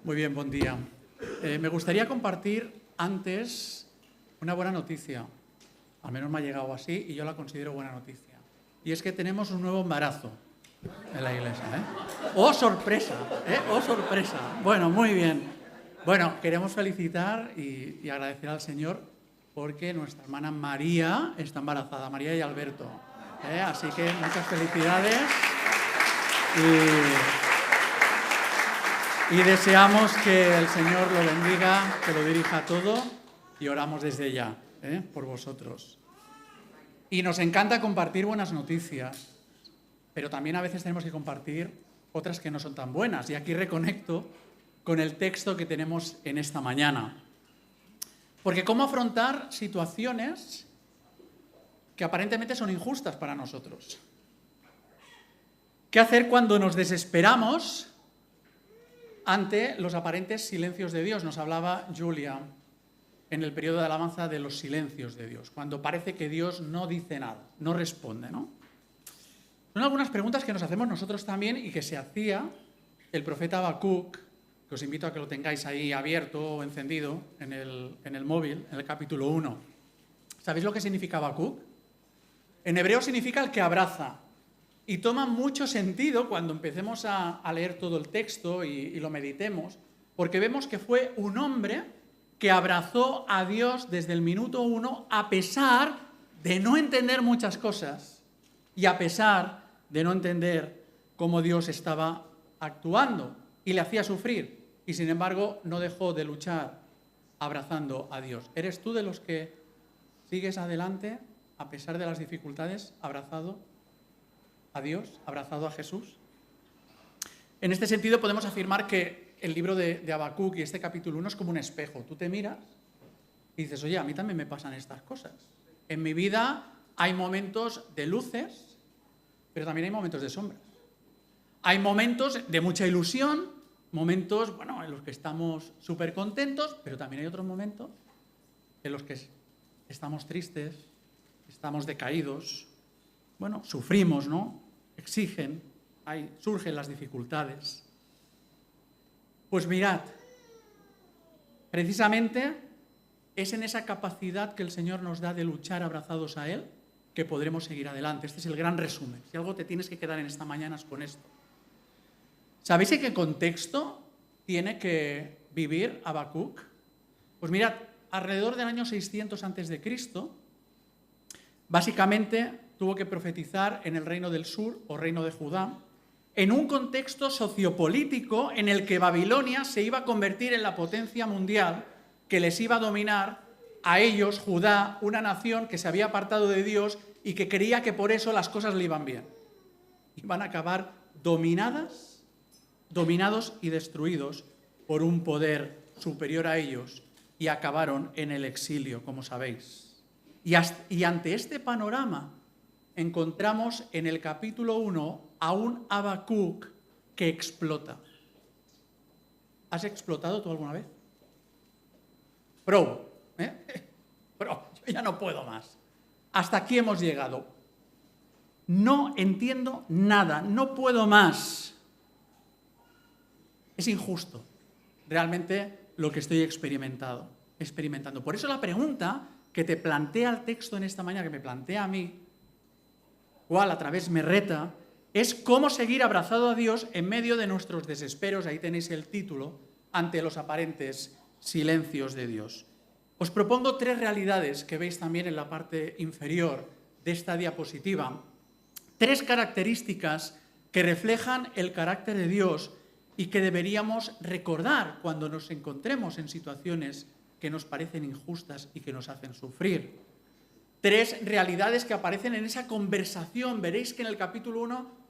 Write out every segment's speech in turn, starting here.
Muy bien, buen día. Me gustaría compartir antes una buena noticia. Al menos me ha llegado así y yo la considero buena noticia. Y es que tenemos un nuevo embarazo en la iglesia. ¡Oh, sorpresa! ¡Oh, sorpresa! Bueno, muy bien. Bueno, queremos felicitar y agradecer al Señor porque nuestra hermana María está embarazada, María y Alberto. Así que muchas felicidades. Y deseamos que el Señor lo bendiga, que lo dirija todo y oramos desde ya por vosotros. Y nos encanta compartir buenas noticias, pero también a veces tenemos que compartir otras que no son tan buenas. Y aquí reconecto con el texto que tenemos en esta mañana. Porque cómo afrontar situaciones que aparentemente son injustas para nosotros. ¿Qué hacer cuando nos desesperamos ante los aparentes silencios de Dios? Nos hablaba Julia en el periodo de alabanza de los silencios de Dios, cuando parece que Dios no dice nada, no responde, ¿no? Son algunas preguntas que nos hacemos nosotros también y que se hacía el profeta Habacuc, que os invito a que lo tengáis ahí abierto o encendido en el móvil, en el capítulo 1. ¿Sabéis lo que significa Habacuc? En hebreo significa el que abraza. Y toma mucho sentido cuando empecemos a leer todo el texto y lo meditemos, porque vemos que fue un hombre que abrazó a Dios desde el minuto 1 a pesar de no entender muchas cosas y a pesar de no entender cómo Dios estaba actuando y le hacía sufrir. Y sin embargo no dejó de luchar abrazando a Dios. ¿Eres tú de los que sigues adelante a pesar de las dificultades, abrazado a Dios, abrazado a Jesús? En este sentido podemos afirmar que el libro de Habacuc y este capítulo 1 es como un espejo. Tú te miras y dices, oye, a mí también me pasan estas cosas. En mi vida hay momentos de luces, pero también hay momentos de sombras. Hay momentos de mucha ilusión, momentos, en los que estamos súper contentos, pero también hay otros momentos en los que estamos tristes, estamos decaídos, sufrimos, ¿no? Surgen las dificultades. Pues mirad, precisamente es en esa capacidad que el Señor nos da de luchar abrazados a Él que podremos seguir adelante. Este es el gran resumen. Si algo te tienes que quedar en esta mañana es con esto. ¿Sabéis en qué contexto tiene que vivir Habacuc? Pues mirad, alrededor del año 600 a.C., básicamente tuvo que profetizar en el reino del sur o reino de Judá, en un contexto sociopolítico en el que Babilonia se iba a convertir en la potencia mundial que les iba a dominar a ellos, Judá, una nación que se había apartado de Dios y que creía que por eso las cosas le iban bien. Iban a acabar dominados y destruidos por un poder superior a ellos y acabaron en el exilio, como sabéis. Y ante este panorama encontramos en el capítulo 1 a un Habacuc que explota. ¿Has explotado tú alguna vez? Yo ya no puedo más. Hasta aquí hemos llegado. No entiendo nada, no puedo más. Es injusto, realmente, lo que estoy experimentando. Por eso la pregunta que te plantea el texto en esta mañana, que me plantea a mí, cual a través me reta, es cómo seguir abrazado a Dios en medio de nuestros desesperos, ahí tenéis el título, ante los aparentes silencios de Dios. Os propongo 3 realidades que veis también en la parte inferior de esta diapositiva. 3 características que reflejan el carácter de Dios y que deberíamos recordar cuando nos encontremos en situaciones que nos parecen injustas y que nos hacen sufrir. 3 realidades que aparecen en esa conversación. Veréis que en el capítulo 1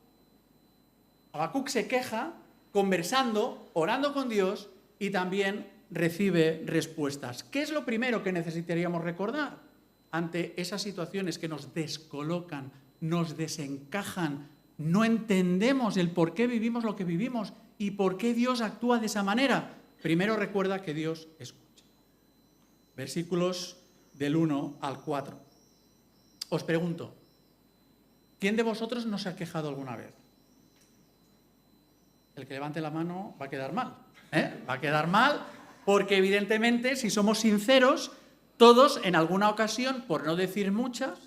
Habacuc se queja, conversando, orando con Dios y también recibe respuestas. ¿Qué es lo primero que necesitaríamos recordar ante esas situaciones que nos descolocan, nos desencajan, no entendemos el por qué vivimos lo que vivimos y por qué Dios actúa de esa manera? Primero recuerda que Dios escucha. Versículos del 1 al 4. Os pregunto, ¿quién de vosotros no se ha quejado alguna vez? El que levante la mano va a quedar mal. Va a quedar mal, porque evidentemente, si somos sinceros, todos en alguna ocasión, por no decir muchas,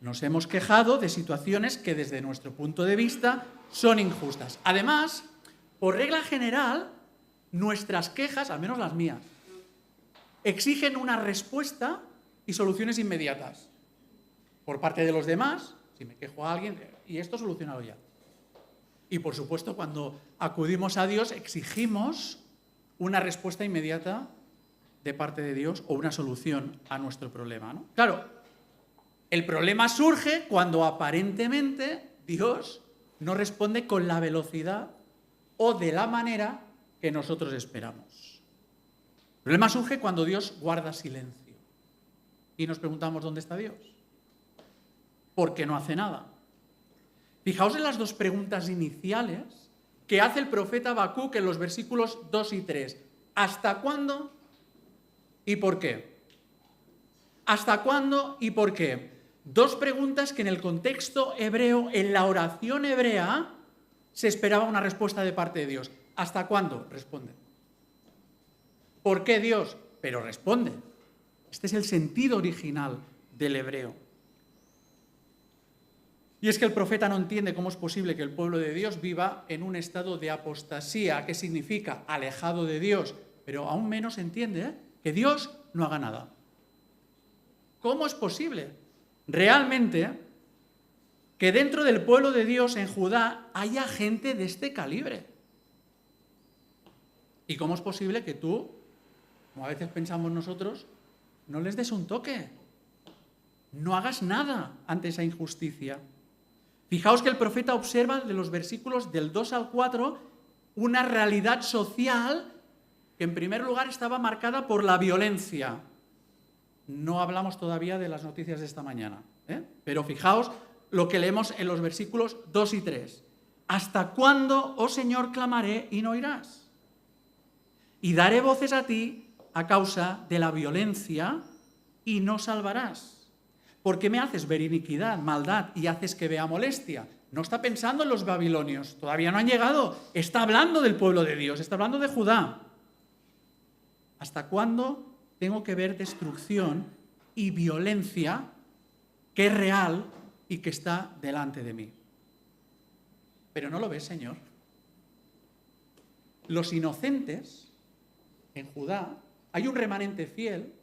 nos hemos quejado de situaciones que desde nuestro punto de vista son injustas. Además, por regla general, nuestras quejas, al menos las mías, exigen una respuesta y soluciones inmediatas. Por parte de los demás, si me quejo a alguien, y esto solucionado ya. Y por supuesto, cuando acudimos a Dios, exigimos una respuesta inmediata de parte de Dios o una solución a nuestro problema, ¿no? Claro, el problema surge cuando aparentemente Dios no responde con la velocidad o de la manera que nosotros esperamos. El problema surge cuando Dios guarda silencio. Y nos preguntamos, ¿dónde está Dios? ¿Por qué no hace nada? Fijaos en las dos preguntas iniciales que hace el profeta Habacuc en los versículos 2 y 3. ¿Hasta cuándo y por qué? ¿Hasta cuándo y por qué? Dos preguntas que en el contexto hebreo, en la oración hebrea, se esperaba una respuesta de parte de Dios. ¿Hasta cuándo? Responde. ¿Por qué Dios? Pero responde. Este es el sentido original del hebreo. Y es que el profeta no entiende cómo es posible que el pueblo de Dios viva en un estado de apostasía, que significa alejado de Dios, pero aún menos entiende que Dios no haga nada. ¿Cómo es posible realmente que dentro del pueblo de Dios en Judá haya gente de este calibre? ¿Y cómo es posible que tú, como a veces pensamos nosotros, no les des un toque? No hagas nada ante esa injusticia. Fijaos que el profeta observa de los versículos del 2 al 4 una realidad social que en primer lugar estaba marcada por la violencia. No hablamos todavía de las noticias de esta mañana, pero fijaos lo que leemos en los versículos 2 y 3. ¿Hasta cuándo, oh Señor, clamaré y no oirás? Y daré voces a ti a causa de la violencia y no salvarás. ¿Por qué me haces ver iniquidad, maldad y haces que vea molestia? No está pensando en los babilonios, todavía no han llegado. Está hablando del pueblo de Dios, está hablando de Judá. ¿Hasta cuándo tengo que ver destrucción y violencia que es real y que está delante de mí? Pero no lo ves, Señor. Los inocentes en Judá, hay un remanente fiel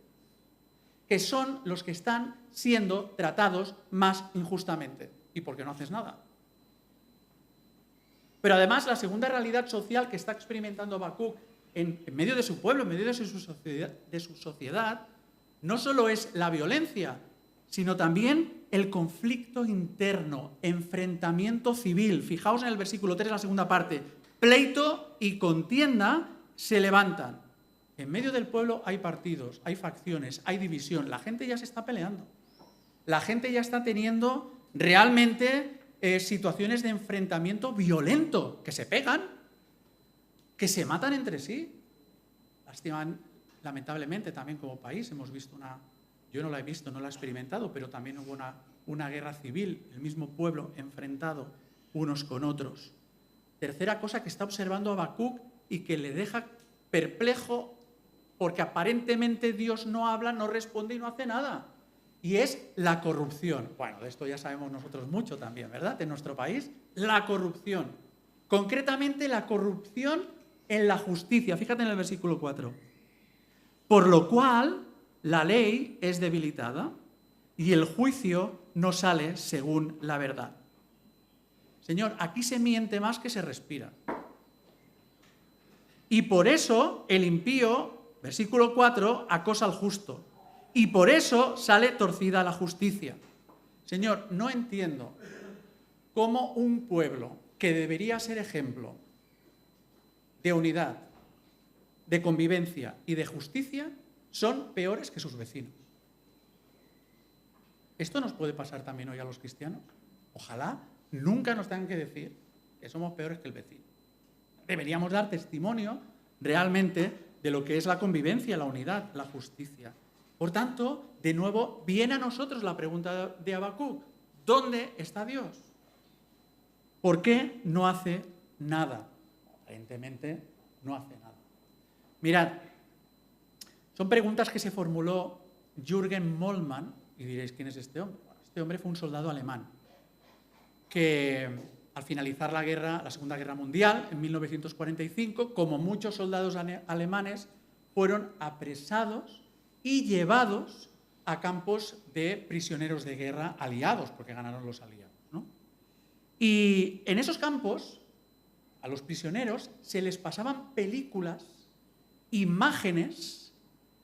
que son los que están siendo tratados más injustamente. ¿Y por qué no haces nada? Pero además la segunda realidad social que está experimentando Habacuc en medio de su pueblo, en medio de su sociedad, no solo es la violencia, sino también el conflicto interno, enfrentamiento civil. Fijaos en el versículo 3, la segunda parte. Pleito y contienda se levantan. En medio del pueblo hay partidos, hay facciones, hay división. La gente ya se está peleando. La gente ya está teniendo realmente situaciones de enfrentamiento violento, que se pegan, que se matan entre sí. Lamentablemente también como país hemos visto yo no la he visto, no la he experimentado, pero también hubo una guerra civil, el mismo pueblo enfrentado unos con otros. Tercera cosa que está observando Habacuc y que le deja perplejo porque aparentemente Dios no habla, no responde y no hace nada. Y es la corrupción. Bueno, de esto ya sabemos nosotros mucho también, ¿verdad? En nuestro país, la corrupción. Concretamente la corrupción en la justicia. Fíjate en el versículo 4. Por lo cual la ley es debilitada y el juicio no sale según la verdad. Señor, aquí se miente más que se respira. Y por eso el impío, versículo 4, acosa al justo. Y por eso sale torcida la justicia. Señor, no entiendo cómo un pueblo que debería ser ejemplo de unidad, de convivencia y de justicia son peores que sus vecinos. ¿Esto nos puede pasar también hoy a los cristianos? Ojalá nunca nos tengan que decir que somos peores que el vecino. Deberíamos dar testimonio realmente de lo que es la convivencia, la unidad, la justicia. Por tanto, de nuevo, viene a nosotros la pregunta de Habacuc. ¿Dónde está Dios? ¿Por qué no hace nada? Aparentemente no hace nada. Mirad, son preguntas que se formuló Jürgen Moltmann, y diréis, ¿quién es este hombre? Bueno, este hombre fue un soldado alemán que al finalizar la Segunda Guerra Mundial, en 1945, como muchos soldados alemanes, fueron apresados y llevados a campos de prisioneros de guerra aliados, porque ganaron los aliados, ¿no? Y en esos campos, a los prisioneros se les pasaban películas, imágenes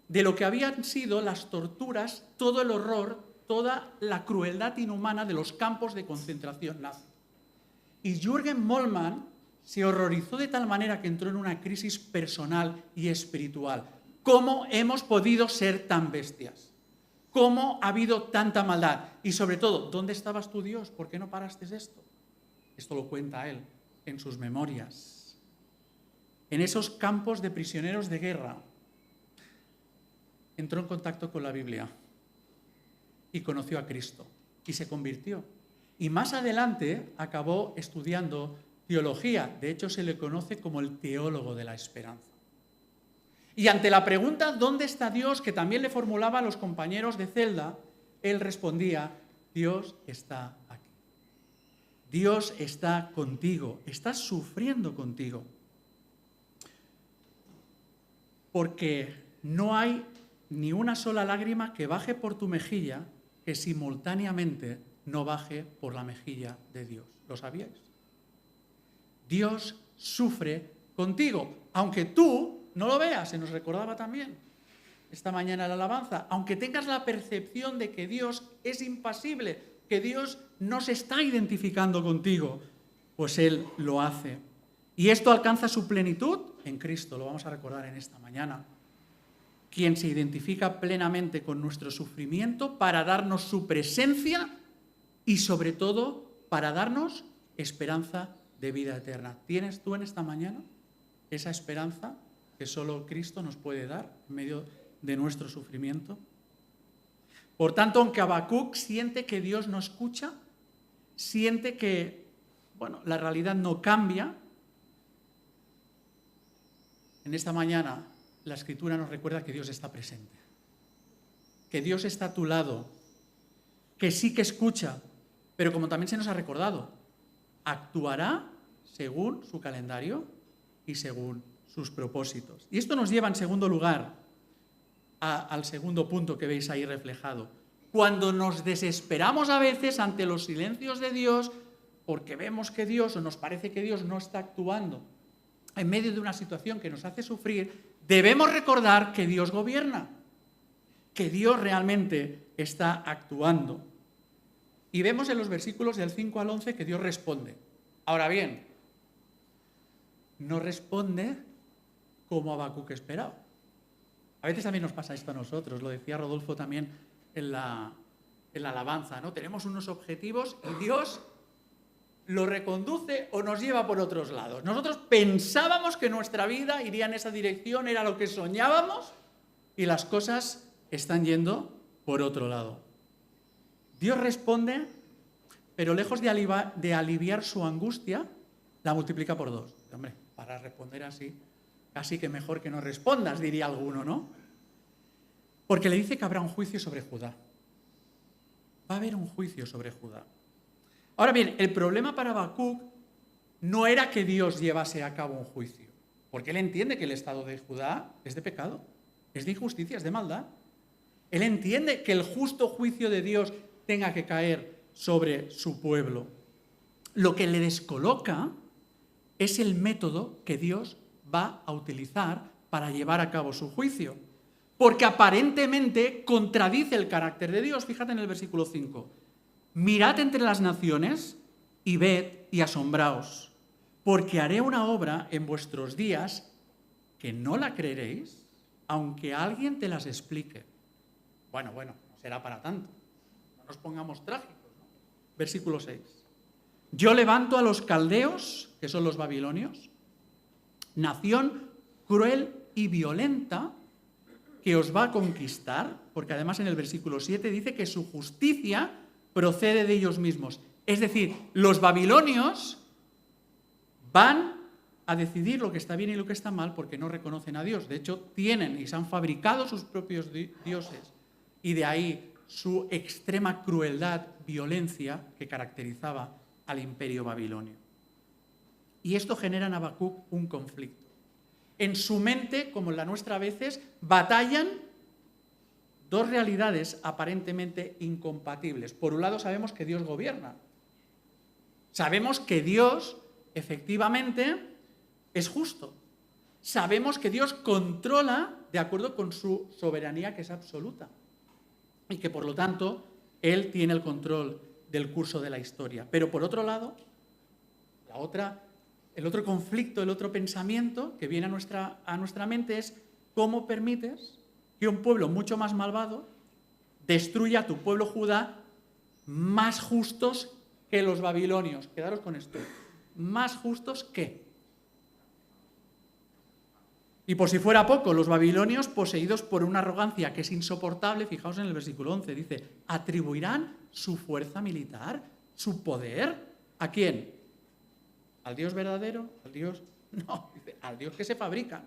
de lo que habían sido las torturas, todo el horror, toda la crueldad inhumana de los campos de concentración nazi. Y Jürgen Moltmann se horrorizó de tal manera que entró en una crisis personal y espiritual. ¿Cómo hemos podido ser tan bestias? ¿Cómo ha habido tanta maldad? Y sobre todo, ¿dónde estabas tú, Dios? ¿Por qué no paraste esto? Esto lo cuenta él en sus memorias. En esos campos de prisioneros de guerra, entró en contacto con la Biblia y conoció a Cristo y se convirtió. Y más adelante acabó estudiando teología. De hecho, se le conoce como el teólogo de la esperanza. Y ante la pregunta ¿dónde está Dios?, que también le formulaban los compañeros de celda, él respondía: Dios está aquí. Dios está contigo, está sufriendo contigo. Porque no hay ni una sola lágrima que baje por tu mejilla que simultáneamente no baje por la mejilla de Dios. ¿Lo sabíais? Dios sufre contigo, aunque tú no lo veas. Se nos recordaba también esta mañana la alabanza. Aunque tengas la percepción de que Dios es impasible, que Dios no se está identificando contigo, pues Él lo hace. Y esto alcanza su plenitud en Cristo, lo vamos a recordar en esta mañana. Quien se identifica plenamente con nuestro sufrimiento para darnos su presencia y sobre todo para darnos esperanza de vida eterna. ¿Tienes tú en esta mañana esa esperanza que solo Cristo nos puede dar en medio de nuestro sufrimiento? Por tanto, aunque Habacuc siente que Dios no escucha, siente que, la realidad no cambia, en esta mañana la Escritura nos recuerda que Dios está presente, que Dios está a tu lado, que sí que escucha, pero como también se nos ha recordado, actuará según su calendario y según sus propósitos. Y esto nos lleva, en segundo lugar, al segundo punto que veis ahí reflejado. Cuando nos desesperamos a veces ante los silencios de Dios, porque vemos que Dios, o nos parece que Dios no está actuando en medio de una situación que nos hace sufrir, debemos recordar que Dios gobierna, que Dios realmente está actuando. Y vemos en los versículos del 5 al 11 que Dios responde. Ahora bien, no responde como Habacuc esperaba. A veces también nos pasa esto a nosotros, lo decía Rodolfo también en la alabanza, ¿no? Tenemos unos objetivos y Dios lo reconduce o nos lleva por otros lados. Nosotros pensábamos que nuestra vida iría en esa dirección, era lo que soñábamos, y las cosas están yendo por otro lado. Dios responde, pero lejos de aliviar su angustia, la multiplica por 2. Hombre, para responder así, casi que mejor que no respondas, diría alguno, ¿no? Porque le dice que habrá un juicio sobre Judá. Va a haber un juicio sobre Judá. Ahora bien, el problema para Habacuc no era que Dios llevase a cabo un juicio, porque él entiende que el estado de Judá es de pecado, es de injusticia, es de maldad. Él entiende que el justo juicio de Dios tenga que caer sobre su pueblo. Lo que le descoloca es el método que Dios va a utilizar para llevar a cabo su juicio, porque aparentemente contradice el carácter de Dios. Fíjate en el versículo 5. Mirad entre las naciones y ved y asombraos, porque haré una obra en vuestros días que no la creeréis, aunque alguien te las explique. Bueno, no será para tanto. No nos pongamos trágicos, ¿no? Versículo 6. Yo levanto a los caldeos, que son los babilonios, nación cruel y violenta, que os va a conquistar, porque además en el versículo 7 dice que su justicia procede de ellos mismos. Es decir, los babilonios van a decidir lo que está bien y lo que está mal porque no reconocen a Dios. De hecho, tienen y se han fabricado sus propios dioses y de ahí su extrema crueldad, violencia que caracterizaba al imperio babilonio. Y esto genera en Habacuc un conflicto. En su mente, como en la nuestra a veces, batallan dos realidades aparentemente incompatibles. Por un lado, sabemos que Dios gobierna. Sabemos que Dios, efectivamente, es justo. Sabemos que Dios controla de acuerdo con su soberanía, que es absoluta. Y que, por lo tanto, Él tiene el control del curso de la historia. Pero, por otro lado, el otro conflicto, el otro pensamiento que viene a nuestra mente es cómo permites que un pueblo mucho más malvado destruya a tu pueblo Judá, más justos que los babilonios. Quedaros con esto. ¿Más justos qué? Y por si fuera poco, los babilonios, poseídos por una arrogancia que es insoportable, fijaos en el versículo 11, dice, ¿atribuirán su fuerza militar, su poder? ¿A quién? ¿Al Dios verdadero? ¿Al Dios? No, dice, al Dios que se fabrica,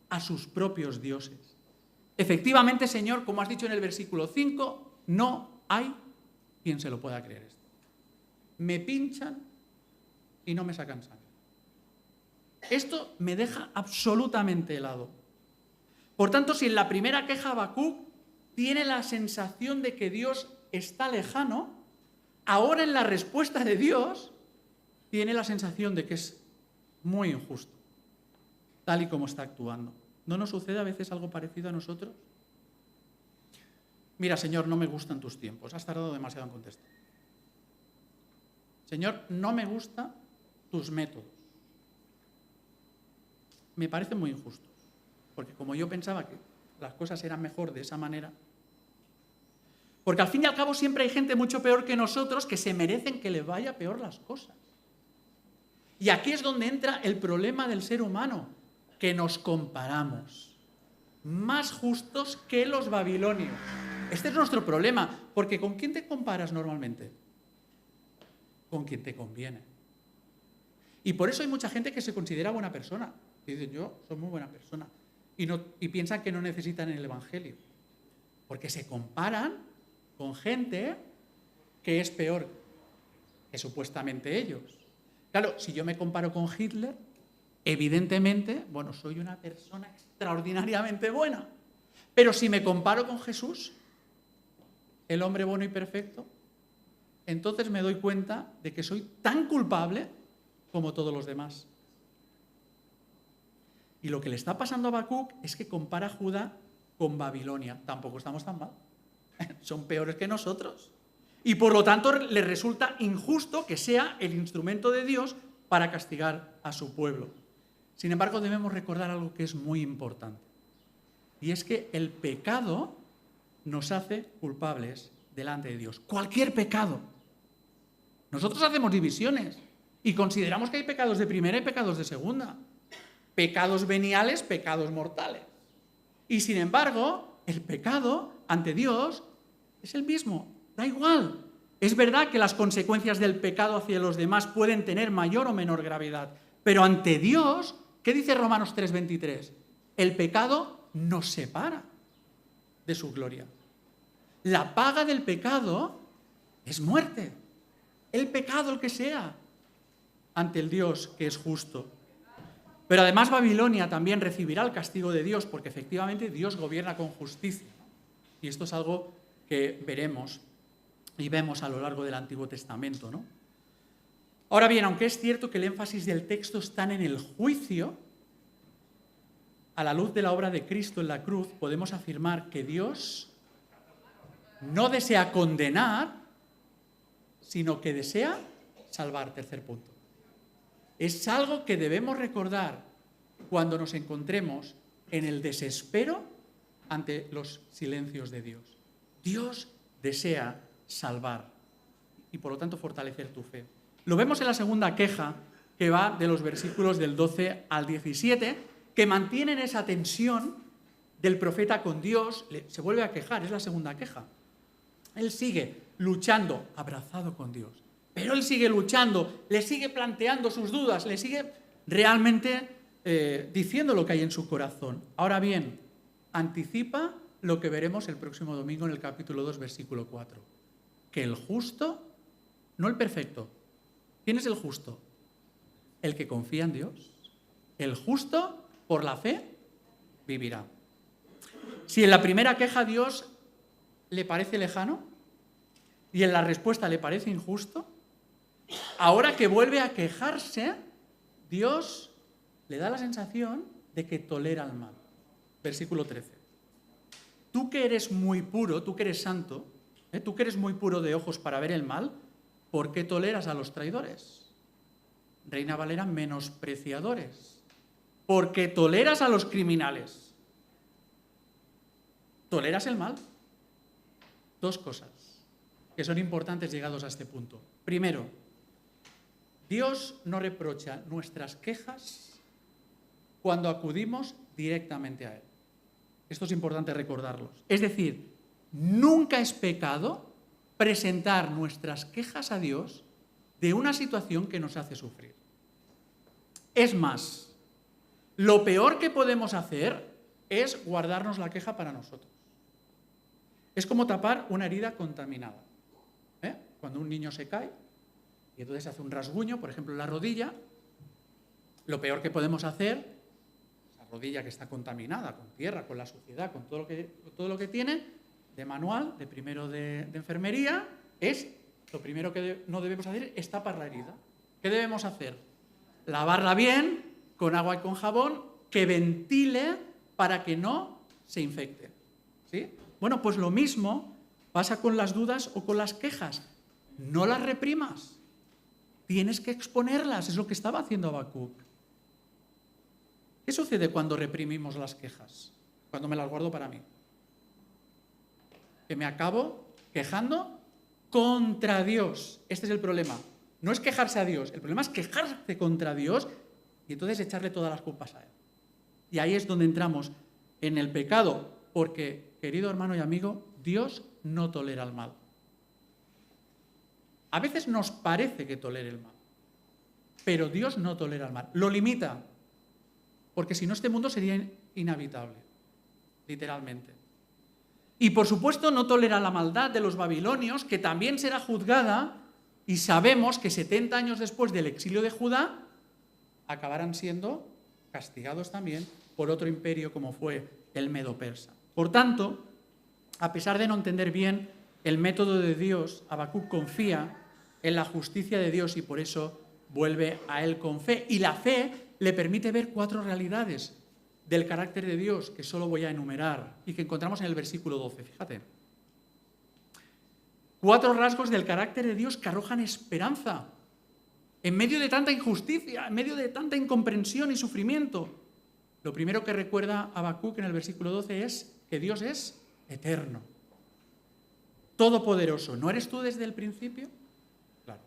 a sus propios dioses. Efectivamente, Señor, como has dicho en el versículo 5, no hay quien se lo pueda creer esto. Me pinchan y no me sacan sangre. Esto me deja absolutamente helado. Por tanto, si en la primera queja Habacuc tiene la sensación de que Dios está lejano, ahora en la respuesta de Dios tiene la sensación de que es muy injusto, tal y como está actuando. ¿No nos sucede a veces algo parecido a nosotros? Mira, Señor, no me gustan tus tiempos, has tardado demasiado en contestar. Señor, no me gustan tus métodos. Me parecen muy injustos, porque como yo pensaba que las cosas eran mejor de esa manera, porque al fin y al cabo siempre hay gente mucho peor que nosotros que se merecen que les vaya peor las cosas. Y aquí es donde entra el problema del ser humano, que nos comparamos, más justos que los babilonios. Este es nuestro problema, porque ¿con quién te comparas normalmente? Con quien te conviene. Y por eso hay mucha gente que se considera buena persona. Y dicen, yo soy muy buena persona. Y piensan que no necesitan el Evangelio. Porque se comparan con gente que es peor que supuestamente ellos. Claro, si yo me comparo con Hitler, evidentemente, bueno, soy una persona extraordinariamente buena. Pero si me comparo con Jesús, el hombre bueno y perfecto, entonces me doy cuenta de que soy tan culpable como todos los demás. Y lo que le está pasando a Habacuc es que compara a Judá con Babilonia. Tampoco estamos tan mal. Son peores que nosotros. Y por lo tanto le resulta injusto que sea el instrumento de Dios para castigar a su pueblo. Sin embargo, debemos recordar algo que es muy importante. Y es que el pecado nos hace culpables delante de Dios. Cualquier pecado. Nosotros hacemos divisiones y consideramos que hay pecados de primera y pecados de segunda. Pecados veniales, pecados mortales. Y sin embargo, el pecado ante Dios es el mismo, da igual. Es verdad que las consecuencias del pecado hacia los demás pueden tener mayor o menor gravedad, pero ante Dios, ¿qué dice Romanos 3:23? El pecado nos separa de su gloria. La paga del pecado es muerte. El pecado, el que sea, ante el Dios que es justo. Pero además Babilonia también recibirá el castigo de Dios, porque efectivamente Dios gobierna con justicia. Y esto es algo que veremos y vemos a lo largo del Antiguo Testamento, ¿no? Ahora bien, aunque es cierto que el énfasis del texto está en el juicio, a la luz de la obra de Cristo en la cruz, podemos afirmar que Dios no desea condenar, sino que desea salvar. Tercer punto. Es algo que debemos recordar cuando nos encontremos en el desespero ante los silencios de Dios. Dios desea salvar y por lo tanto fortalecer tu fe. Lo vemos en la segunda queja, que va de los versículos del 12 al 17, que mantienen esa tensión del profeta con Dios. Se vuelve a quejar, es la segunda queja. Él sigue luchando, abrazado con Dios. Pero él sigue luchando, le sigue planteando sus dudas, le sigue realmente diciendo lo que hay en su corazón. Ahora bien, anticipa lo que veremos el próximo domingo en el capítulo 2, versículo 4. Que el justo, no el perfecto. ¿Quién es el justo? El que confía en Dios. El justo, por la fe, vivirá. Si en la primera queja Dios le parece lejano y en la respuesta le parece injusto, ahora que vuelve a quejarse, Dios le da la sensación de que tolera el mal. Versículo 13. Tú que eres muy puro, tú que eres santo, tú que eres muy puro de ojos para ver el mal, ¿por qué toleras a los traidores? Reina Valera, menospreciadores. ¿Por qué toleras a los criminales? ¿Toleras el mal? Dos cosas que son importantes llegados a este punto. Primero, Dios no reprocha nuestras quejas cuando acudimos directamente a Él. Esto es importante recordarlo. Es decir, nunca es pecado presentar nuestras quejas a Dios de una situación que nos hace sufrir. Es más, lo peor que podemos hacer es guardarnos la queja para nosotros. Es como tapar una herida contaminada. Cuando un niño se cae y entonces hace un rasguño, por ejemplo en la rodilla, lo peor que podemos hacer, esa rodilla que está contaminada con tierra, con la suciedad, con todo lo que tiene, de manual, de primero de enfermería, lo primero que no debemos hacer es tapar la herida. ¿Qué debemos hacer? Lavarla bien, con agua y con jabón, que ventile para que no se infecte. ¿Sí? Bueno, pues lo mismo pasa con las dudas o con las quejas. No las reprimas. Tienes que exponerlas. Es lo que estaba haciendo Habacuc. ¿Qué sucede cuando reprimimos las quejas? Cuando me las guardo para mí. Que me acabo quejando contra Dios. Este es el problema. No es quejarse a Dios. El problema es quejarse contra Dios y entonces echarle todas las culpas a Él. Y ahí es donde entramos en el pecado. Porque, querido hermano y amigo, Dios no tolera el mal. A veces nos parece que tolera el mal, pero Dios no tolera el mal. Lo limita, porque si no este mundo sería inhabitable, literalmente. Y por supuesto no tolera la maldad de los babilonios, que también será juzgada, y sabemos que 70 años después del exilio de Judá, acabarán siendo castigados también por otro imperio como fue el Medo-Persa. Por tanto, a pesar de no entender bien el método de Dios, Habacuc confía en la justicia de Dios y por eso vuelve a Él con fe. Y la fe le permite ver 4 realidades del carácter de Dios que solo voy a enumerar y que encontramos en el versículo 12. Fíjate. 4 rasgos del carácter de Dios que arrojan esperanza en medio de tanta injusticia, en medio de tanta incomprensión y sufrimiento. Lo primero que recuerda Habacuc en el versículo 12 es que Dios es eterno, todopoderoso. ¿No eres tú desde el principio? Claro.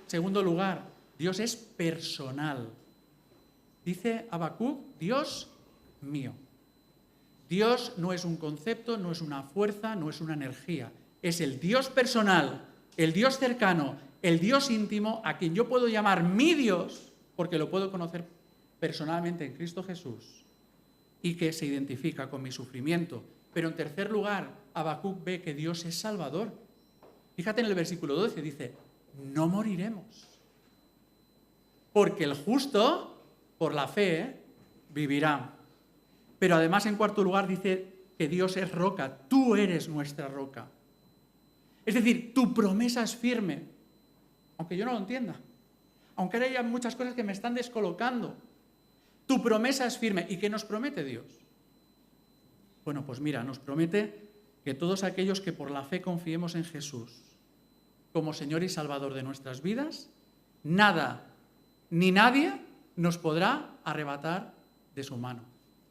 Segundo lugar, Dios es personal. Dice Habacuc, Dios mío. Dios no es un concepto, no es una fuerza, no es una energía. Es el Dios personal, el Dios cercano, el Dios íntimo, a quien yo puedo llamar mi Dios, porque lo puedo conocer personalmente en Cristo Jesús, y que se identifica con mi sufrimiento. Pero en tercer lugar, Habacuc ve que Dios es Salvador. Fíjate en el versículo 12, dice, no moriremos, porque el justo, por la fe, vivirá. Pero además, en cuarto lugar, dice que Dios es roca, tú eres nuestra roca. Es decir, tu promesa es firme, aunque yo no lo entienda, aunque ahora haya muchas cosas que me están descolocando. Tu promesa es firme. ¿Y qué nos promete Dios? Bueno, pues mira, nos promete que todos aquellos que por la fe confiemos en Jesús como Señor y Salvador de nuestras vidas, nada ni nadie nos podrá arrebatar de su mano.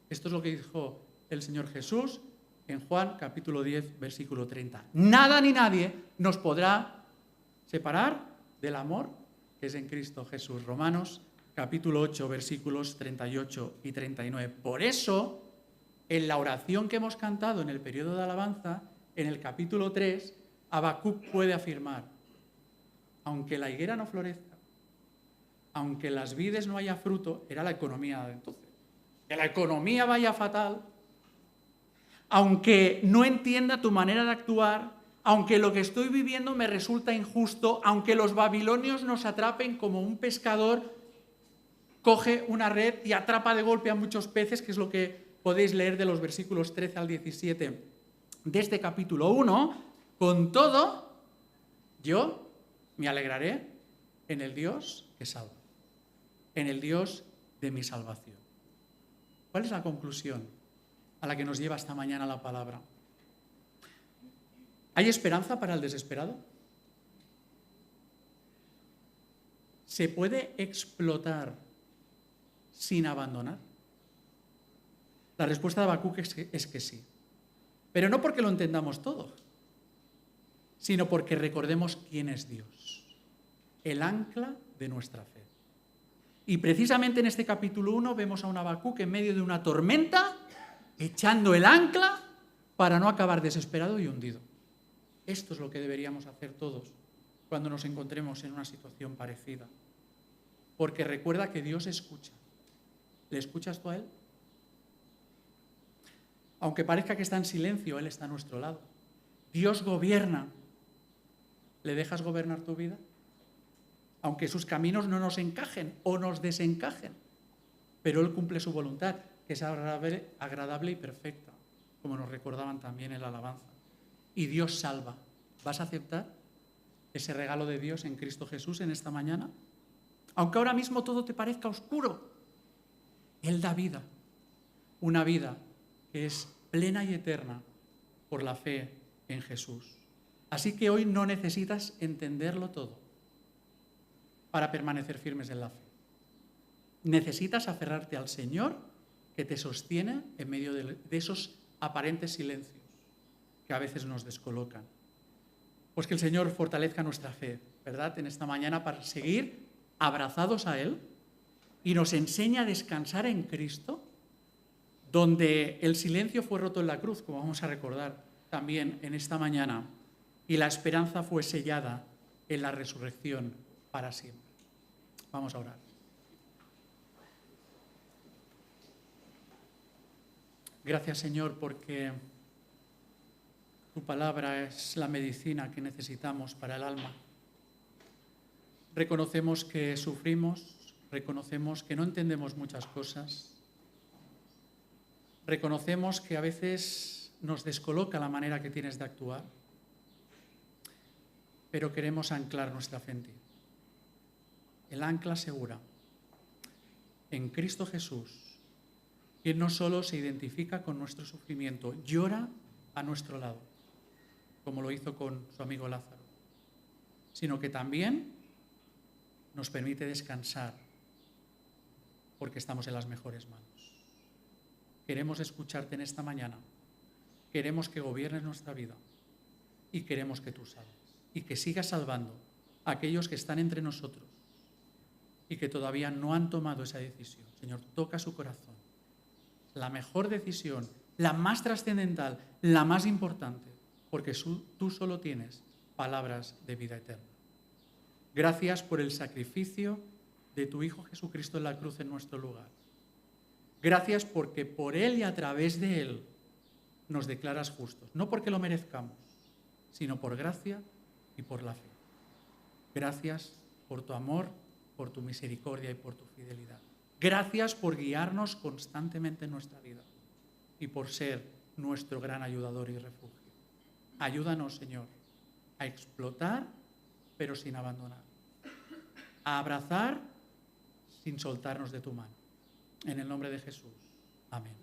Esto es lo que dijo el Señor Jesús en Juan capítulo 10, versículo 30. Nada ni nadie nos podrá separar del amor que es en Cristo Jesús. Romanos capítulo 8, versículos 38 y 39. Por eso, en la oración que hemos cantado en el periodo de alabanza, en el capítulo 3, Habacuc puede afirmar, aunque la higuera no florezca, aunque en las vides no haya fruto, era la economía de entonces. Que la economía vaya fatal, aunque no entienda tu manera de actuar, aunque lo que estoy viviendo me resulta injusto, aunque los babilonios nos atrapen como un pescador coge una red y atrapa de golpe a muchos peces, que es lo que podéis leer de los versículos 13 al 17 de este capítulo 1, con todo, yo me alegraré en el Dios que salva, en el Dios de mi salvación. ¿Cuál es la conclusión a la que nos lleva esta mañana la palabra? ¿Hay esperanza para el desesperado? ¿Se puede explotar sin abandonar? La respuesta de Habacuc es que sí. Pero no porque lo entendamos todo, sino porque recordemos quién es Dios, el ancla de nuestra fe. Y precisamente en este capítulo 1 vemos a un Habacuc en medio de una tormenta, echando el ancla para no acabar desesperado y hundido. Esto es lo que deberíamos hacer todos cuando nos encontremos en una situación parecida. Porque recuerda que Dios escucha. ¿Le escuchas tú a Él? Aunque parezca que está en silencio, Él está a nuestro lado. Dios gobierna. ¿Le dejas gobernar tu vida? Aunque sus caminos no nos encajen o nos desencajen. Pero Él cumple su voluntad, que es agradable y perfecta, como nos recordaban también en la alabanza. Y Dios salva. ¿Vas a aceptar ese regalo de Dios en Cristo Jesús en esta mañana? Aunque ahora mismo todo te parezca oscuro, Él da vida. Una vida que es plena y eterna por la fe en Jesús. Así que hoy no necesitas entenderlo todo para permanecer firmes en la fe. Necesitas aferrarte al Señor que te sostiene en medio de esos aparentes silencios que a veces nos descolocan. Pues que el Señor fortalezca nuestra fe, ¿verdad? En esta mañana para seguir abrazados a Él y nos enseñe a descansar en Cristo, donde el silencio fue roto en la cruz, como vamos a recordar también en esta mañana, y la esperanza fue sellada en la resurrección para siempre. Vamos a orar. Gracias, Señor, porque tu palabra es la medicina que necesitamos para el alma. Reconocemos que sufrimos, reconocemos que no entendemos muchas cosas, reconocemos que a veces nos descoloca la manera que tienes de actuar, pero queremos anclar nuestra fe en ti. El ancla segura en Cristo Jesús, quien no solo se identifica con nuestro sufrimiento, llora a nuestro lado, como lo hizo con su amigo Lázaro, sino que también nos permite descansar porque estamos en las mejores manos. Queremos escucharte en esta mañana, queremos que gobiernes nuestra vida y queremos que tú salves y que sigas salvando a aquellos que están entre nosotros y que todavía no han tomado esa decisión. Señor, toca su corazón. La mejor decisión, la más trascendental, la más importante, porque tú solo tienes palabras de vida eterna. Gracias por el sacrificio de tu Hijo Jesucristo en la cruz en nuestro lugar. Gracias porque por Él y a través de Él nos declaras justos, no porque lo merezcamos, sino por gracia y por la fe. Gracias por tu amor, por tu misericordia y por tu fidelidad. Gracias por guiarnos constantemente en nuestra vida y por ser nuestro gran ayudador y refugio. Ayúdanos, Señor, a explotar, pero sin abandonar. A abrazar sin soltarnos de tu mano. En el nombre de Jesús. Amén.